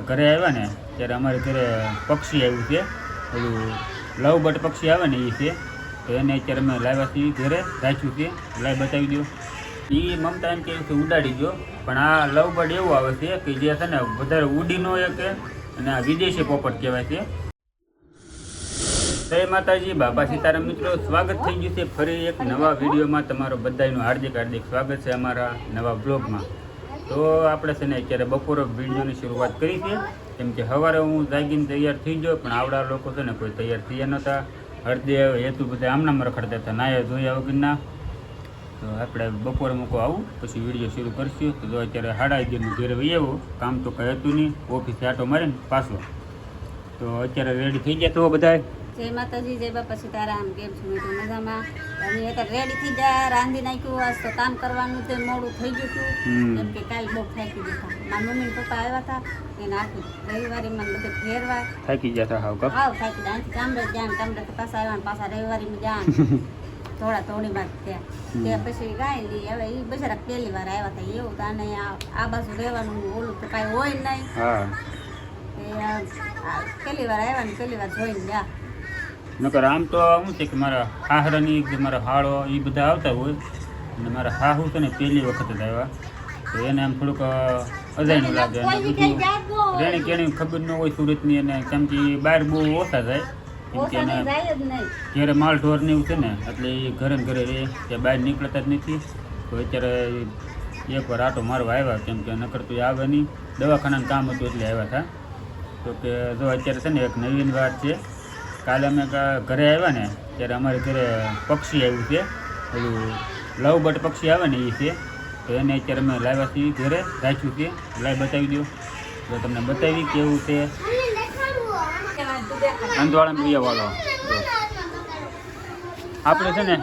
ઘરે આવ્યા ને ત્યારે અમારે ઘરે પક્ષી આવ્યું છે, પેલું લવ બર્ડ પક્ષી આવે ને એ છે. તો એને અત્યારે અમે લાવ્યા છીએ ઘરે, રાખ્યું છે. લાઈ બતાવી દો. એ મમતા એમ કે ઉડાડી દો, પણ આ લવ બર્ડ એવું આવે છે કે જે છે ને વધારે ઉડી ન શકે, અને આ વિદેશી પોપટ કહેવાય છે. જય માતાજી, બાપા સીતારામ. મિત્રો, સ્વાગત થઈ ગયું છે ફરી એક નવા વિડીયોમાં. તમારું બધાનું હાર્દિક હાર્દિક સ્વાગત છે અમારા નવા બ્લોગમાં. તો આપણે છે ને અત્યારે બપોરે વિડીયોની શરૂઆત કરી છે, કેમ કે સવારે હું જાગીને તૈયાર થઈ ગયો, પણ આવડા લોકો છે ને કોઈ તૈયાર થયા નહોતા. હળદેવ હેતુ બધા આમનામ રખડતા હતા, નાયા ધોયા વગરના. તો આપણે બપોરે મૂકો આવું, પછી વિડીયો શરૂ કરશું. તો જો અત્યારે 11:30 ઘરે વહી આવું, કામ તો કંઈ હતું નહીં, ઓફિસે આટો મારીને પાછો. તો અત્યારે રેડી થઈ ગયા તો બધા. જય માતાજી, જય બાપા સીતારામ. કેમ છો? મેં મજામાં. અમે અત્યારે રેડી થઈ ગયા, રાંધી નાખ્યું. આજ તો કામ કરવાનું તે મોડું થઈ ગયું હતું, કેમ કે કાલે બહુ થાકી ગયા. મારા મમ્મી પપ્પા આવ્યા હતા, એને આખી રવિવારીમાં બધે ફેરવા થાકી ગયા હતા. થાકી ગયા. કામરે જ્યાં કામરે પાછા આવ્યા, પાછા રવિવારીમાં જ્યાં થોડા થોડી વાર થયા. તે પછી કાંઈ નહીં, હવે એ બજારા પહેલી વાર આવ્યા હતા એવું તો. અને આ બાજુ રહેવાનું ઓલું તો કાંઈ હોય નહીં. પહેલી વાર આવ્યા ને પહેલી વાર જોઈને ગયા. નકર આમ તો શું છે કે મારા હાહરાની મારા હાળો એ બધા આવતા હોય, અને મારા હાહુ છે ને પહેલી વખત જ આવ્યા, તો એને આમ થોડુંક અજાયણું લાગે. અને બધું રેણી કેણી ખબર ન હોય સુરતની, અને કેમ કે બહાર બહુ ઓછા જાય, કેમ કે એને ઘરે માલ ઢોર ને એવું છે ને, એટલે એ ઘરે ને ઘરે રહે, કે બહાર નીકળતા જ નથી. તો અત્યારે એકવાર આટો મારવા આવ્યા, કેમ કે નકર તો આવે નહીં, દવાખાનાનું કામ હતું એટલે આવ્યા હતા. તો કે જો અત્યારે છે ને એક નવીન વાત છે. કાલે અમે ઘરે આવ્યા ને ત્યારે અમારે ઘરે પક્ષી આવ્યું છે, પેલું લવ બર્ડ પક્ષી આવે ને એ છે. તો એને અત્યારે અમે લાવ્યા છીએ ઘરે, રાખ્યું છે. લાઈ બતાવી દો. તો તમને બતાવી કેવું છે. અંધવાળા મીડિયાવાળો આપણે છે ને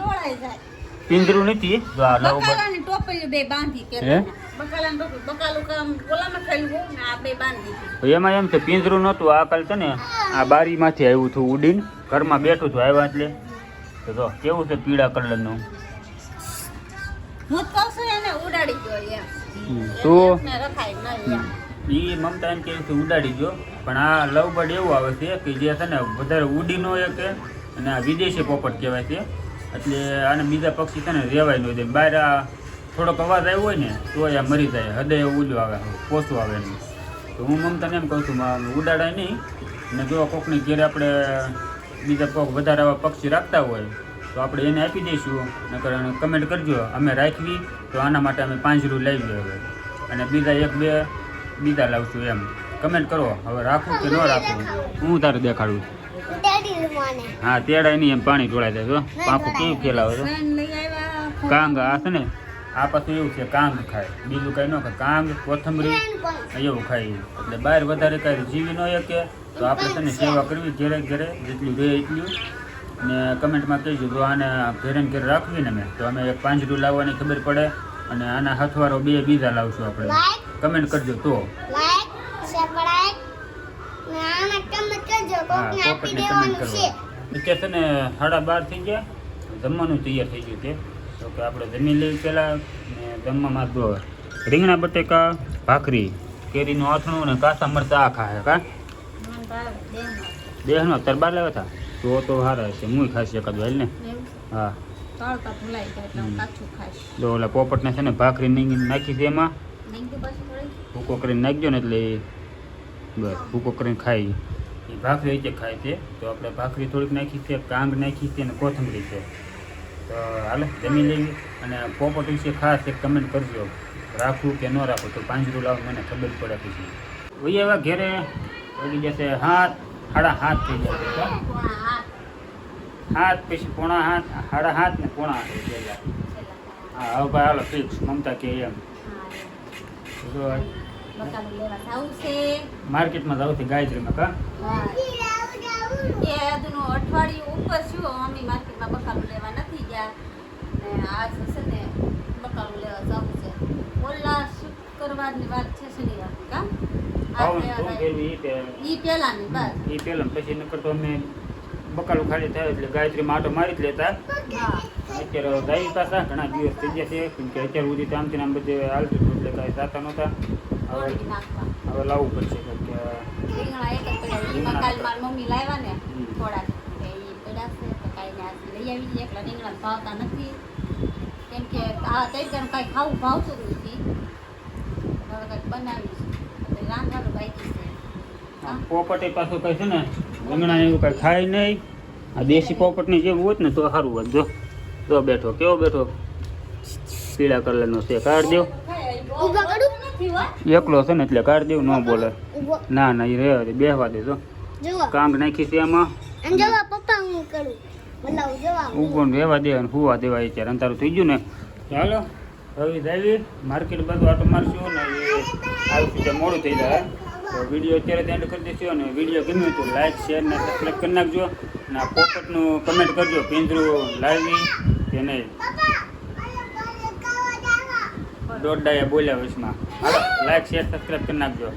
પિંજરું નથી. જો આ લવ બર્ડ ટોપલી બે બાંધી કે એમાં એમ છે પિંજરું નહોતું. આ કાલ છે ને આ બારીમાંથી આવ્યું હતું ઉડીને, ઘરમાં બેઠું હતું આવ્યા એટલે. તો જો કેવું છે પીળા કલરનું. તો એ મમતા એમ કે ઉડાડી દો, પણ આ લવ બર્ડ એવું આવે છે કે જે છે ને વધારે ઉડી ન શકે, અને આ વિદેશી પોપટ કહેવાય છે. એટલે આને બીજા પક્ષી છે ને રહેવાય ન દે. બહાર થોડોક અવાજ આવ્યો હોય ને તો આ મરી જાય, હૃદય ઊંચું આવે, પોસું આવે નહીં. તો હું મમતાને એમ કહું છું ઉડાડાય નહીં. ને જો કોકની ઘેરે આપણે બીજા કોક વધારે આવા પક્ષી રાખતા હોય તો આપણે એને આપી દઈશું. નકર કમેન્ટ કરજો, અમે રાખવી તો આના માટે અમે પાંજરું લાવી હવે, અને બીજા એક બે બીજા લાવશું એમ. કમેન્ટ કરો હવે રાખવું કે ન રાખવું. હું તારે દેખાડું. હા, તેડાય નહીં, એમ પાણી ઢોળાઈ જાય. જો પાપું કેવું ખેલાવે છે. કાંગ આ છે ને, આ પાછું એવું છે કાંગ ખાય, બીજું કાંઈ ન ખાય. કાંગ, કોથમરી એવું ખાય. એટલે બહાર વધારે કાંઈ જીવી ન શકે. તો આપણે છે ને સેવા કરવી ઘેરે ઘેરે, જેટલું રહે એટલું. ને કમેન્ટમાં કહીશું જો આને ઘરે ને ઘરે રાખવી ને મેં, તો અમે એક પાંજરું લાવવાની ખબર પડે, અને આના હથવારો બે બીજા લાવશું આપણે. કમેન્ટ કરજો તો. અત્યારે છે ને 12:30 થઈ ગયા, જમવાનું તૈયાર થઈ ગયું છે. તો કે આપણે જમી લઈએ પહેલાં. ને જમવામાં જો રીંગણા બટેકા, ભાખરી, કેરીનું આથણું ને કાચા મરચાં આ ખાય. કા દેહનો તરબાર લાવ્યા હતા તો સારા છે. હું ખાઈશ એકાદ વાલ ને. હા, જો ઓલા પોપટને છે ને ભાખરી નાખી છે, એમાં ભૂકો કરીને નાખજો ને એટલે બસ ભૂકો કરીને ખાઈ. એ ભાખરી રીતે ખાય છે. તો આપણે ભાખરી થોડીક નાખી છે, કાંગ નાખી છે, અને કોથમરી છે. તો હાલે જમી લેવી. અને પોપટ વિશે ખાસ એક કમેન્ટ કરજો, રાખવું કે ન રાખવું. તો પાંજરું લાવો, મને ખબર પડે. પછી વહી એવા ઘેરે પડી જશે 7:30 થઈ જશે. 7 પછી 7:30 ને 7:30 હા. હવે ભાઈ હાલો ફિક્સ. મમતા કે એમ માર્કેટમાં જાવ છે ગાયત્રીમાં. કા અઠવાડિયું ઉપર છું અમે માર્કેટમાં બકાલું લેવા નથી ગયા, ને આજ છે ને બકાલું લેવા જવું છે. ઓલા શુક્રવારની વાત છે, શનિવારની. કા ઈ પહેલાની વાત, ઈ પહેલા. પછી નકર તો અમે બકાલું ખાલી થાય એટલે ગાયત્રીમાં આટો મારી જ લેતા. અત્યારે જાય પાછા ઘણા દિવસ થઈ ગયા છે, કેમ કે અત્યાર સુધી આમથી આમ બધે હાલતું હતું એટલે કાંઈ જાતા નહોતા. હવે લાવવું પડશે, કે ઈ લાવ્યા ને થોડાક કે ઈ પડ્યા છે તો કાંઈ ને આજ લઈ આવી એકલા રીંગણા ભાવતા નથી કેમ કે આ તૈયાર કાંઈ ખાવું ભાવતું જ નથી હવે કાંઈક બનાવીશ રાંધવાનું બાકી છે પોપટે પાછું કઈ છે ને રીંગણા એવું કઈ ખાય નહીં આ દેશી પોપટની જેવું હોત ને તો સારું હોત જો બેઠો કેવો બેઠો પીળા કલરનો છે કાઢ દેવ એકલો છે ને એટલે કાઢ દેવ ન બોલે ના ના એ રહેવા દે બેહવા દે જો કાંગ નાખી છે એમાં ઉભો રહેવા દે અને હુવા દેવા અત્યારે અંધારું થઈ ગયું ને ચાલો હવે જાવી માર્કેટ બધું આટો મારશું ને એ આવશું ત્યાં મોડું થઈ જાય તો વિડીયો અત્યારે એન્ડ કરી દઈશું અને વિડીયો ગમ્યો તો લાઈક શેર ને સબસ્ક્રાઈબ કરી નાખજો અને આ પોપટનું કમેન્ટ કરજો પિંજરું લાવી કે નહીં દોઢ ડાયા બોલ્યા વચમાં હાલો લાઈક શેર સબસ્ક્રાઈબ કરી નાખજો